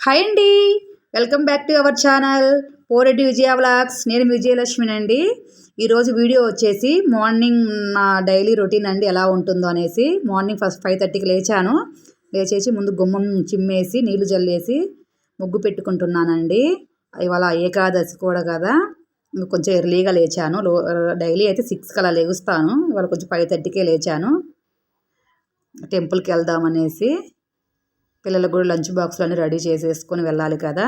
Hi అండి. Welcome back to our channel Poreddy Vijaya vlogs. నేను విజయలక్ష్మిని అండి. ఈరోజు వీడియో వచ్చేసి మార్నింగ్ నా డైలీ రొటీన్ అండి, ఎలా ఉంటుందో అనేసి. మార్నింగ్ ఫస్ట్ 5:30కి లేచాను. లేచేసి ముందు గుమ్మం చిమ్మేసి నీళ్లు జల్లేసి ముగ్గు పెట్టుకుంటున్నానండి. ఇవాళ ఏకాదశి కూడా కదా, కొంచెం ఎర్లీగా లేచాను. డైలీ అయితే 6కి అలా లేగుస్తాను. ఇవాళ కొంచెం 5:30కే లేచాను, టెంపుల్కి వెళ్దామనేసి. పిల్లలకు కూడా లంచ్ బాక్స్లు అన్నీ రెడీ చేసేసుకొని వెళ్ళాలి కదా,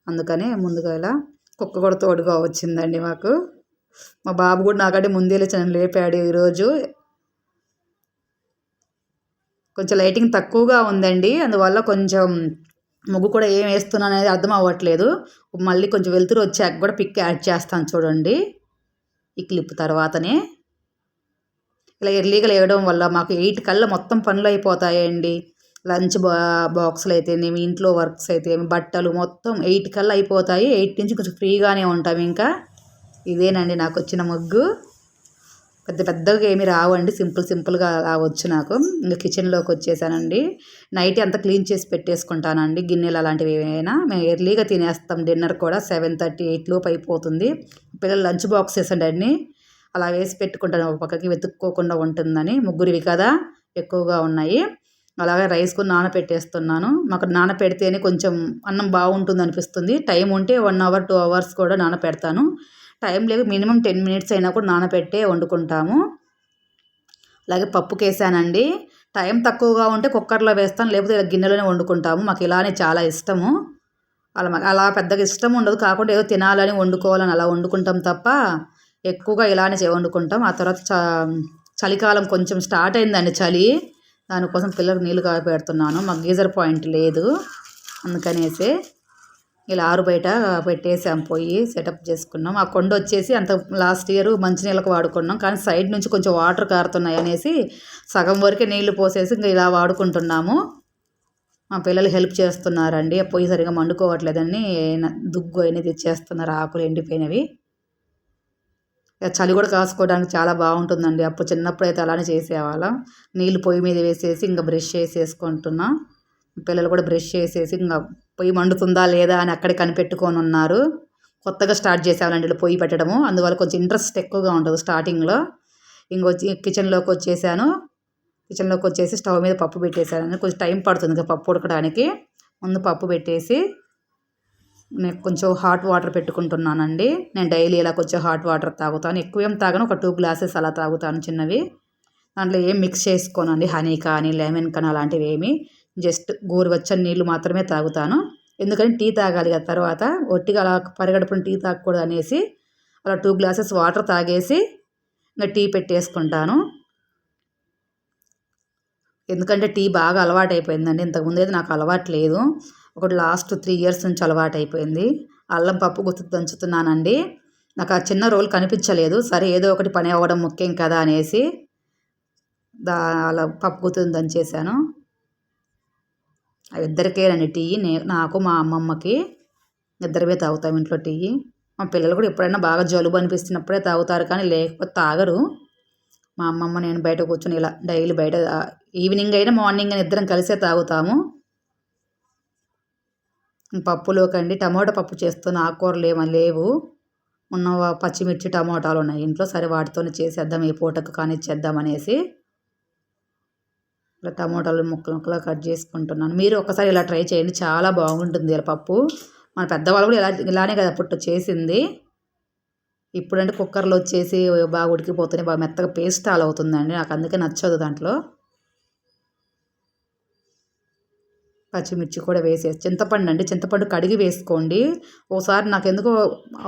అందుకనే ముందుగా ఇలా కుక్క కూడా తోడుగా వచ్చిందండి మాకు. మా బాబు కూడా నాకంటే ముందే లేచి నన్ను లేపాడు. ఈరోజు కొంచెం లైటింగ్ తక్కువగా ఉందండి, అందువల్ల కొంచెం ముగ్గు కూడా ఏం వేస్తున్నాను అనేది అర్థం అవ్వట్లేదు. మళ్ళీ కొంచెం వెలుతురు వచ్చాక కూడా పిక్ యాడ్ చేస్తాను చూడండి, ఈ క్లిప్ తర్వాతనే. ఇలా ఎర్లీగా లేవడం వల్ల మాకు 8 కల్లా మొత్తం పనులు అయిపోతాయండి. లంచ్ బాక్సులు అయితేనేమి, ఇంట్లో వర్క్స్ అయితే బట్టలు మొత్తం 8 కల్లా అయిపోతాయి. 8 నుంచి కొంచెం ఫ్రీగానే ఉంటాం. ఇంకా ఇదేనండి నాకు వచ్చిన ముగ్గు. పెద్ద పెద్దగా ఏమి రావండి, సింపుల్గా రావచ్చు నాకు. ఇంకా కిచెన్లోకి వచ్చేసానండి. నైట్ అంతా క్లీన్ చేసి పెట్టేసుకుంటానండి, గిన్నెలు అలాంటివి ఏమైనా. మేము ఎర్లీగా తినేస్తాం. డిన్నర్ కూడా 7:30, 8 లోపు అయిపోతుంది. పిల్లలు లంచ్ బాక్స్ వేసండి అలా వేసి పెట్టుకుంటాను, ఒక పక్కకి వెతుక్కోకుండా ఉంటుందని. ముగ్గురివి కదా, ఎక్కువగా ఉన్నాయి. అలాగే రైస్ కూడా నానపెట్టేస్తున్నాను. మాకు నానపెడితేనే కొంచెం అన్నం బాగుంటుంది అనిపిస్తుంది. టైం ఉంటే 1 అవర్ 2 అవర్స్ కూడా నానపెడతాను. టైం లేక మినిమం 10 మినిట్స్ అయినా కూడా నానపెట్టే వండుకుంటాము. అలాగే పప్పుకేసానండి. టైం తక్కువగా ఉంటే కుక్కర్లో వేస్తాను, లేకపోతే గిన్నెలోనే వండుకుంటాము. మాకు ఇలానే చాలా ఇష్టము. అలా పెద్దగా ఇష్టం ఉండదు, కాకుండా ఏదో తినాలని వండుకోవాలని అలా వండుకుంటాం తప్ప ఎక్కువగా ఇలానే వండుకుంటాం. ఆ తర్వాత చలికాలం కొంచెం స్టార్ట్ అయిందండి చలి. దానికోసం పిల్లలకు నీళ్ళు కాగపెడుతున్నాను. మాకు గీజర్ పాయింట్ లేదు, అందుకనేసి ఇలా ఆరు బయట పెట్టేసాం, పొయ్యి సెటప్ చేసుకున్నాం. ఆ కొండ వచ్చేసి అంత లాస్ట్ ఇయర్ మంచినీళ్ళకు వాడుకున్నాం, కానీ సైడ్ నుంచి కొంచెం వాటర్ కారుతున్నాయి అనేసి సగం వరకే నీళ్లు పోసేసి ఇంకా ఇలా వాడుకుంటున్నాము. మా పిల్లలు హెల్ప్ చేస్తున్నారండి. ఆ పొయ్యి సరిగా మండుకోవట్లేదని దుగ్గు అనేది తెచ్చేస్తున్నారు, ఆకులు ఎండిపోయినవి. చలి కూడా కాసుకోవడానికి చాలా బాగుంటుందండి. అప్పుడు చిన్నప్పుడు అయితే అలానే చేసేవాళ్ళం. నీళ్ళు పొయ్యి మీద వేసేసి ఇంకా బ్రష్ చేసేసుకుంటున్నా. పిల్లలు కూడా బ్రష్ చేసేసి ఇంకా పొయ్యి మండుతుందా లేదా అని అక్కడే కనిపెట్టుకొని ఉన్నారు. కొత్తగా స్టార్ట్ చేసేవాళ్ళండి పొయ్యి పెట్టడము, అందువల్ల కొంచెం ఇంట్రెస్ట్ ఎక్కువగా ఉంటుంది స్టార్టింగ్లో. ఇంకొచ్చి కిచెన్లోకి వచ్చేసి స్టవ్ మీద పప్పు పెట్టేశాను. కొంచెం టైం పడుతుంది ఇంకా పప్పు ఉడకడానికి. ముందు పప్పు పెట్టేసి నేను కొంచెం హాట్ వాటర్ పెట్టుకుంటున్నానండి. నేను డైలీ ఇలా కొంచెం హాట్ వాటర్ తాగుతాను. ఎక్కువ ఏం తాగను, ఒక 2 గ్లాసెస్ అలా తాగుతాను చిన్నవి. దాంట్లో ఏం మిక్స్ చేసుకోనండి, హనీ కానీ లెమన్ కానీ అలాంటివి ఏమి. జస్ట్ గోరువెచ్చని నీళ్ళు మాత్రమే తాగుతాను. ఎందుకంటే టీ తాగాలి కదా తర్వాత, ఒట్టిగా అలా పరిగడుపున టీ తాగకూడదు అనేసి అలా 2 గ్లాసెస్ వాటర్ తాగేసి ఇంకా టీ పెట్టేసుకుంటాను. ఎందుకంటే టీ బాగా అలవాటు అయిపోయిందండి. ఇంతకుముందు అయితే నాకు అలవాటు లేదు, ఒకటి లాస్ట్ 3 ఇయర్స్ నుంచి అలవాటు అయిపోయింది. అల్లం పప్పు గుత్తి దంచుతున్నానండి. నాకు ఆ చిన్న రోల్ కనిపించలేదు, సరే ఏదో ఒకటి పని అవ్వడం ముఖ్యం కదా అనేసి అలా పప్పు గుత్తిని దంచేసాను. అవి ఇద్దరికేనండి టీ, నాకు మా అమ్మమ్మకి ఇద్దరివే తాగుతాం ఇంట్లో టీ. మా పిల్లలు కూడా ఎప్పుడైనా బాగా జలుబు అనిపిస్తున్నప్పుడే తాగుతారు, కానీ లేకపోతే తాగరు. మా అమ్మమ్మ నేను బయట కూర్చొని ఇలా డైలీ బయట ఈవినింగ్ అయినా మార్నింగ్ అయినా ఇద్దరం కలిసే తాగుతాము. పప్పులోకండి టమాటా పప్పు చేస్తున్న, ఆకుకూరలు ఏమీ లేవు. ఉన్న పచ్చిమిర్చి టమాటాలు ఉన్నాయి ఇంట్లో, సరే వాటితోనే చేసేద్దాం ఈ పూటకు కానిచ్చేద్దాం అనేసి ఇలా టమాటాలు ముక్కలు కట్ చేసుకుంటున్నాను. మీరు ఒకసారి ఇలా ట్రై చేయండి, చాలా బాగుంటుంది ఇలా పప్పు. మన పెద్దవాళ్ళు కూడా ఇలానే కదా అప్పుడు చేసింది. ఇప్పుడంటే కుక్కర్లో వచ్చేసి బాగా ఉడికిపోతున్నాయి, బాగా మెత్తగా పేస్ట్ అలా అవుతుందండి, నాకు అందుకే నచ్చదు. దాంట్లో పచ్చిమిర్చి కూడా వేసేసి చింతపండు కడిగి వేసుకోండి. ఓసారి నాకు ఎందుకో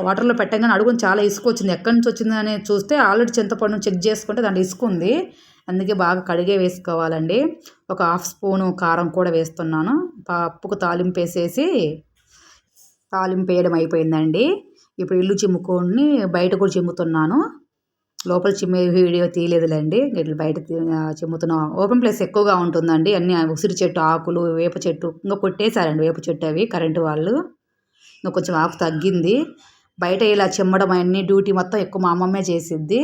వాటర్లో పెట్టగానే అడుగుని చాలా ఇసుక వచ్చింది, ఎక్కడి నుంచి వచ్చింది అని చూస్తే ఆల్రెడీ చింతపండును చెక్ చేసుకుంటే దాంట్లో ఇసుక ఉంది. అందుకే బాగా కడిగే వేసుకోవాలండి. ఒక 1/2 స్పూను కారం కూడా వేస్తున్నాను. పప్పుకు తాలింపు వేయడం అయిపోయిందండి. ఇప్పుడు ఇల్లు చిమ్ముకొని బయట కూడా చిమ్ముతున్నాను. లోపల చిమ్మే వీడియో తీయలేదులేండి, ఇట్లా బయట చిమ్ముతున్నాం. ఓపెన్ ప్లేస్ ఎక్కువగా ఉంటుందండి. అన్ని ఉసిరి చెట్టు ఆకులు, వేప చెట్టు ఇంకా కొట్టేశారండి వేప చెట్టు, అవి కరెంటు వాళ్ళు. ఇంకా కొంచెం ఆకు తగ్గింది. బయట ఇలా చిమ్మడం అన్ని డ్యూటీ మొత్తం ఎక్కువ మా అమ్మమ్మే చేసిద్ది.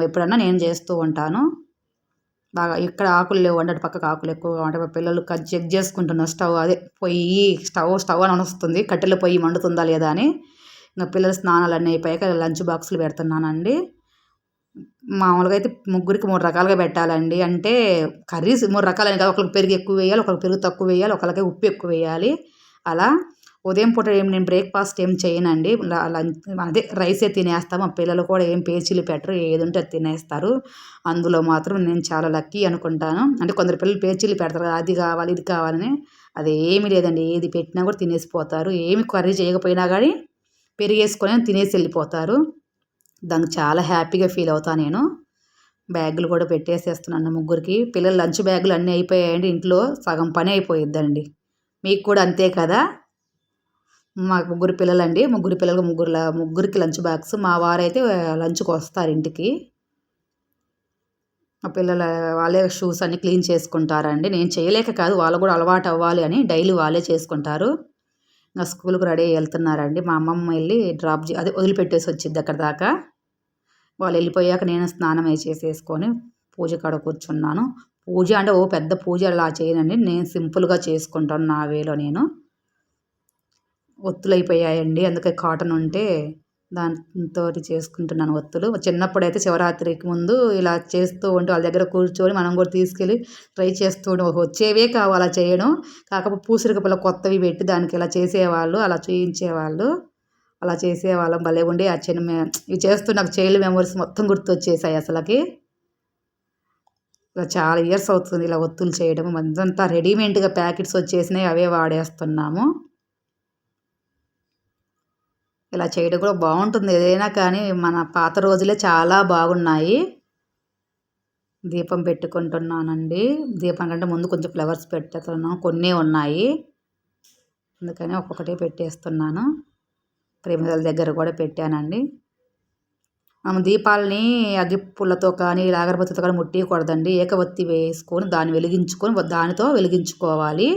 ఎప్పుడన్నా నేను చేస్తూ ఉంటాను. బాగా ఇక్కడ ఆకులు లేవు అంటే పక్కకు ఆకులు ఎక్కువగా ఉంటాయి. మా పిల్లలు చెక్ చేసుకుంటున్నారు స్టవ్ అదే పొయ్యి స్టవ్ అని వస్తుంది, కట్టెల పొయ్యి మండుతుందా లేదా అని. ఇంకా పిల్లల స్నానాలు అన్నీ అయిపోయాక లంచ్ బాక్సులు పెడుతున్నానండి. మామూలుగా అయితే ముగ్గురికి 3 రకాలుగా పెట్టాలండి. అంటే కర్రీస్ 3 రకాలని కాదు, ఒకరికి పెరుగు ఎక్కువ వేయాలి, ఒకరికి పెరుగు తక్కువ వేయాలి, ఒకరికి ఉప్పు ఎక్కువ వేయాలి. అలా ఉదయం పూట నేను బ్రేక్ఫాస్ట్ ఏం చేయనండి. అదే రైసే తినేస్తాము. మా పిల్లలు కూడా ఏం పేచీలు పెట్టరు, ఏది ఉంటే అది తినేస్తారు. అందులో మాత్రం నేను చాలా లక్కీ అనుకుంటాను. అంటే కొందరు పిల్లలు పేచీలు పెడతారు కదా, అది కావాలి ఇది కావాలని. అది ఏమీ లేదండి, ఏది పెట్టినా కూడా తినేసిపోతారు. ఏమి కర్రీ చేయకపోయినా కానీ పెరిగేసుకొని తినేసి వెళ్ళిపోతారు. దానికి చాలా హ్యాపీగా ఫీల్ అవుతాను నేను. బ్యాగులు కూడా పెట్టేసేస్తున్నాను ముగ్గురికి. పిల్లల లంచ్ బ్యాగులు అన్నీ అయిపోయాయండి. ఇంట్లో సగం పని అయిపోయిద్దండి. మీకు కూడా అంతే కదా? మాకు ముగ్గురు పిల్లలండి. ముగ్గురికి లంచ్ బాక్స్. మా వారైతే లంచ్కి వస్తారు ఇంటికి. మా పిల్లల వాళ్ళే షూస్ అన్నీ క్లీన్ చేసుకుంటారండి. నేను చేయలేక కాదు, వాళ్ళు కూడా అలవాటు అవ్వాలి అని డైలీ వాళ్ళే చేసుకుంటారు. ఇంకా స్కూల్కి రెడీ అయ్యి వెళ్తున్నారండి. మా అమ్మమ్మ వెళ్ళి అదే వదిలిపెట్టేసి వచ్చిద్ది అక్కడ దాకా. వాళ్ళు వెళ్ళిపోయాక నేను స్నానం చేసేసుకొని పూజ కాడ కూర్చున్నాను. పూజ అంటే పెద్ద పూజ అలా చేయనండి, నేను సింపుల్గా చేసుకుంటాను నా వేలో నేను. ఒత్తులు అయిపోయాయండి, అందుకే కాటన్ ఉంటే దాంతో చేసుకుంటున్నాను ఒత్తులు. చిన్నప్పుడైతే శివరాత్రికి ముందు ఇలా చేస్తూ ఉంటే వాళ్ళ దగ్గర కూర్చొని మనం కూడా తీసుకెళ్ళి ట్రై చేస్తూ వచ్చేవే కావు అలా చేయడం. కాకపోతే పూసరికపుల్ల కొత్తవి పెట్టి దానికి ఇలా చేసేవాళ్ళు, అలా చూయించేవాళ్ళు. అలా చేసేవాళ్ళం, భలే ఉండే. ఆ ఇవి చేస్తూ నాకు చైల్డ్ మెమరీస్ మొత్తం గుర్తొచ్చేసాయి అసలకి. ఇలా చాలా ఇయర్స్ అవుతుంది ఇలా ఒత్తులు చేయడం. మందంతా రెడీమేడ్గా ప్యాకెట్స్ వచ్చేసినాయి, అవే వాడేస్తున్నాము. ఇలా చేయడం కూడా బాగుంటుంది ఏదైనా కానీ, మన పాత రోజులే చాలా బాగున్నాయి. దీపం పెట్టుకుంటున్నానండి. దీపం కంటే ముందు కొంచెం ఫ్లవర్స్ పెట్టుతున్నాను, కొన్నే ఉన్నాయి అందుకని ఒక్కొక్కటే పెట్టేస్తున్నాను. ప్రేమిదల దగ్గర కూడా పెట్టానండి. మనం దీపాలని అగ్గిపుల్లతో కానీ అగరబత్తితో కానీ ముట్టియకూడదండి. ఏకవత్తి వేసుకొని దాన్ని వెలిగించుకొని దానితో వెలిగించుకోవాలి.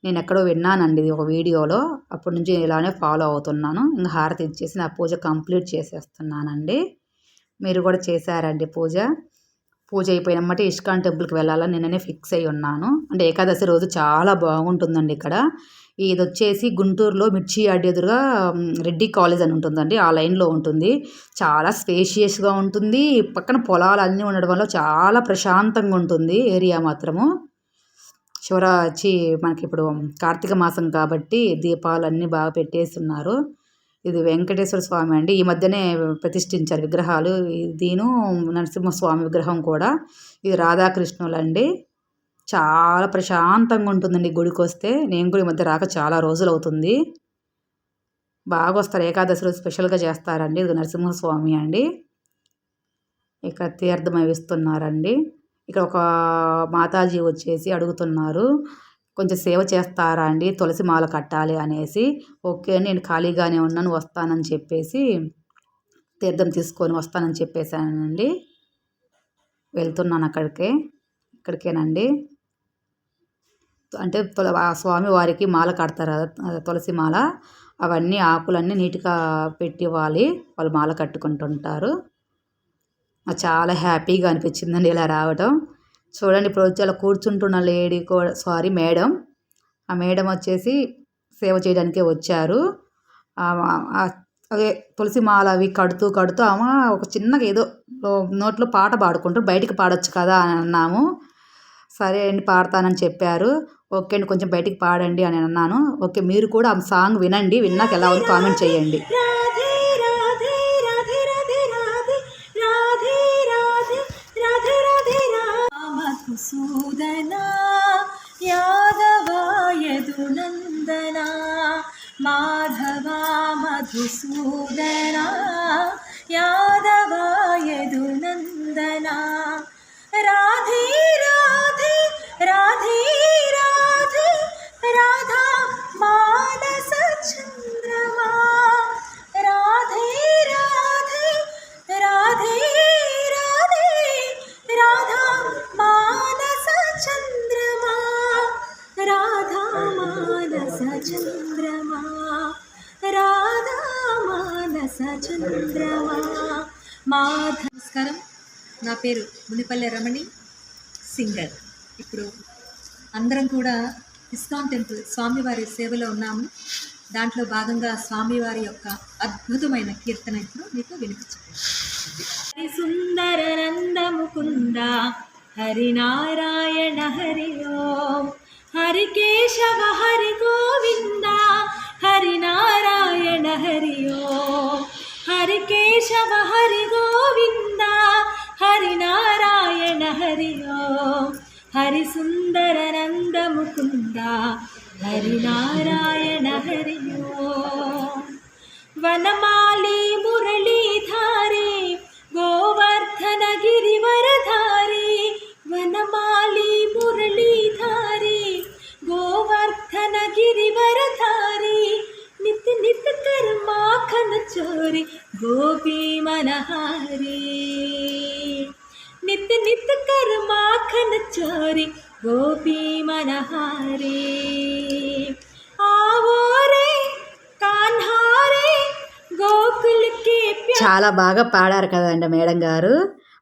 నేను ఎక్కడో విన్నానండి ఇది ఒక వీడియోలో, అప్పటి నుంచి ఇలానే ఫాలో అవుతున్నాను. ఇంకా హారతి ఇచ్చేసి నా పూజ కంప్లీట్ చేసేస్తున్నానండి. మీరు కూడా చేశారండి పూజ. పూజ అయిపోయినమ్మటే ఇస్కాన్ టెంపుల్కి వెళ్ళాలని నిన్ననే ఫిక్స్ అయ్యి ఉన్నాను. అంటే ఏకాదశి రోజు చాలా బాగుంటుందండి ఇక్కడ. ఇది వచ్చేసి గుంటూరులో మిర్చి యార్డ్ ఎదురుగా రెడ్డి కాలేజ్ అని ఉంటుందండి, ఆ లైన్లో ఉంటుంది. చాలా స్పేషియస్గా ఉంటుంది. పక్కన పొలాలు అన్నీ ఉండడం వల్ల చాలా ప్రశాంతంగా ఉంటుంది ఏరియా మాత్రము. మనకి ఇప్పుడు కార్తీక మాసం కాబట్టి దీపాలన్నీ బాగా పెట్టేస్తున్నారు. ఇది వెంకటేశ్వర స్వామి అండి, ఈ మధ్యనే ప్రతిష్ఠించారు విగ్రహాలు. దీను నరసింహస్వామి విగ్రహం కూడా. ఇది రాధాకృష్ణులండి. చాలా ప్రశాంతంగా ఉంటుందండి గుడికి వస్తే. నేను కూడా ఈ మధ్య రాక చాలా రోజులు అవుతుంది. బాగా వస్తారు, ఏకాదశి రోజు స్పెషల్గా చేస్తారండి. ఇది నరసింహస్వామి అండి. ఇక్కడ తీర్థం ఇస్తున్నారండి. ఇక్కడ ఒక మాతాజీ వచ్చేసి అడుగుతున్నారు, కొంచెం సేవ చేస్తారా అండి, తులసి మాల కట్టాలి అనేసి. ఓకే, నేను ఖాళీగానే ఉన్నాను వస్తానని చెప్పేసి తీర్థం తీసుకొని వస్తానని చెప్పేశానండి. వెళ్తున్నాను ఇక్కడికేనండి. అంటే ఆ స్వామి వారికి మాల కడతారు కదా, తులసి మాల. అవన్నీ ఆకులన్నీ నీట్గా పెట్టి ఇవ్వాలి, వాళ్ళు మాల కట్టుకుంటుంటారు. చాలా హ్యాపీగా అనిపించిందండి ఇలా రావడం. చూడండి ఇప్పుడు వచ్చి అలా కూర్చుంటున్న మేడం. ఆ మేడం వచ్చేసి సేవ చేయడానికే వచ్చారు. అదే తులసి మాల అవి కడుతూ ఆమె ఒక చిన్నగా ఏదో నోట్లో పాట పాడుకుంటూ బయటికి పాడొచ్చు కదా అని అన్నాము. సరే అండి పాడతానని చెప్పారు. ఓకే అండి కొంచెం బయటికి పాడండి అని అన్నాను. ఓకే, మీరు కూడా ఆ సాంగ్ వినండి, విన్నాక ఎలా ఉంది కామెంట్ చేయండి. మధుసూదనా యాదవా యదునందనా మాధవా మధుసూదనా యాదవా యదునందనా రాధే రాధే రాధే రాధే రాధా మానస చంద్రమా రాధే రాధే రాధే రాధే రాధా మానస చంద్రమా రాధా మానస చంద్రమా రాధా మానస చంద్రమా నమస్కారం, నా పేరు మునిపల్లె రమణి. సింగర్. ఇప్పుడు అందరం కూడా ఇస్కాన్ టెంపుల్ స్వామివారి సేవలో ఉన్నాము. దాంట్లో భాగంగా స్వామివారి యొక్క అద్భుతమైన కీర్తన ఇప్పుడు మీకు వినిపించుకుంటాను. హరి సుందర నంద ముకుంద హరి నారాయణ హరి ఓం హరి కేశవ హరి గోవింద హరి నారాయణ హరి ఓం హరి కేశవ హరి గోవింద హరి నారాయణ హరి ఓం హరి సుందర నంద ముకుంద హరి నారాయణ హరి ఓం వనమాలి మురళీధారి గోవర్ధన గిరివరధారి వనమాలి మురళీధారి గోవర్ధన గిరివరధారి నిత్య నిత్య కర్మాఖన చోరి గోపీ మనహారి నిత్య నిత్య కర్మాఖన చోరి గోపీ మనహారి ఆవోరే కాన్హారే గోకుల్కి చాలా బాగా పాడారు కదండి మేడం గారు.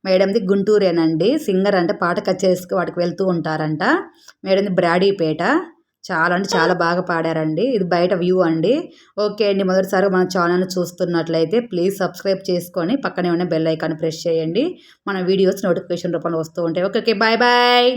మేడంది గుంటూరేనండి. సింగర్ అంటే పాట కచేరీస్కి వాటికి వెళ్తూ ఉంటారంట. మేడంది బ్రాడీపేట. చాలా అంటే చాలా బాగా పాడారండి. ఇది బయట వ్యూ అండి. ఓకే అండి, మొదటిసారి మన ఛానల్ని చూస్తున్నట్లయితే ప్లీజ్ సబ్స్క్రైబ్ చేసుకొని పక్కనే ఉన్న బెల్ ఐకాన్ ప్రెస్ చేయండి. మన వీడియోస్ నోటిఫికేషన్ రూపంలో వస్తూ ఉంటాయి. Okay, bye bye.